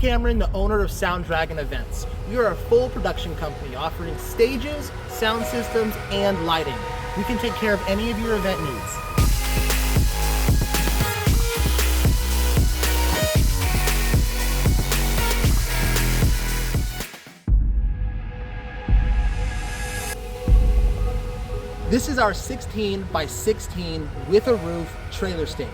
Cameron, the owner of Sound Dragon Events. We are a full production company offering stages, sound systems, and lighting. We can take care of any of your event needs. This is our 16 by 16 with a roof trailer stage.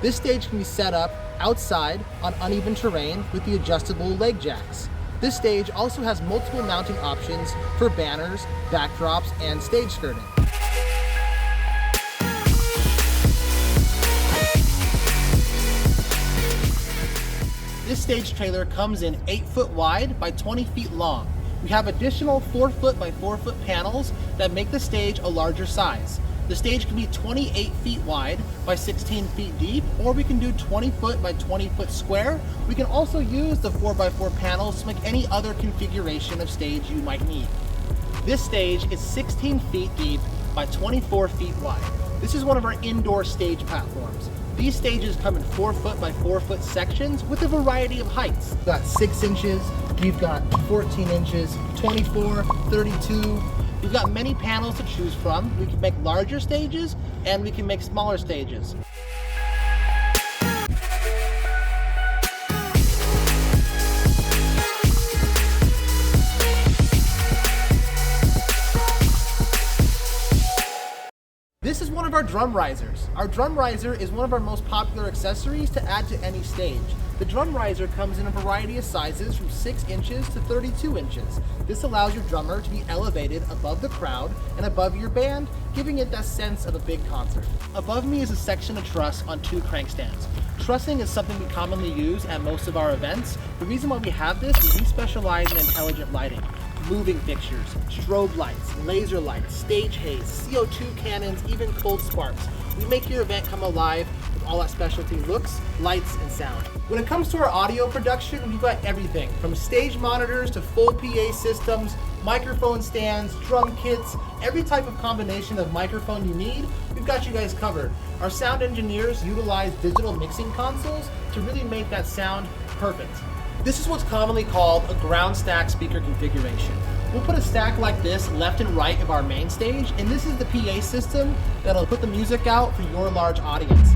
This stage can be set up outside on uneven terrain with the adjustable leg jacks. This stage also has multiple mounting options for banners, backdrops, and stage skirting. This stage trailer comes in 8 foot wide by 20 feet long. We have additional 4 foot by 4 foot panels that make the stage a larger size. The stage can be 28 feet wide by 16 feet deep, or we can do 20 foot by 20 foot square. We can also use the 4 by 4 panels to make any other configuration of stage you might need. This stage is 16 feet deep by 24 feet wide. This is one of our indoor stage platforms. These stages come in 4 foot by 4 foot sections with a variety of heights. We've got 6 inches, we've got 14 inches, 24, 32. We've got many panels to choose from. We can make larger stages and we can make smaller stages. This is one of our drum risers. Our drum riser is one of our most popular accessories to add to any stage. The drum riser comes in a variety of sizes from 6 inches to 32 inches. This allows your drummer to be elevated above the crowd and above your band, giving it that sense of a big concert. Above me is a section of truss on 2 crank stands. Trussing is something we commonly use at most of our events. The reason why we have this is we specialize in intelligent lighting. Moving fixtures, strobe lights, laser lights, stage haze, CO2 cannons, even cold sparks. We make your event come alive with all that specialty looks, lights, and sound. When it comes to our audio production, we've got everything from stage monitors to full PA systems, microphone stands, drum kits, every type of combination of microphone you need, we've got you guys covered. Our sound engineers utilize digital mixing consoles to really make that sound perfect. This is what's commonly called a ground stack speaker configuration. We'll put a stack like this left and right of our main stage, and this is the PA system that'll put the music out for your large audience.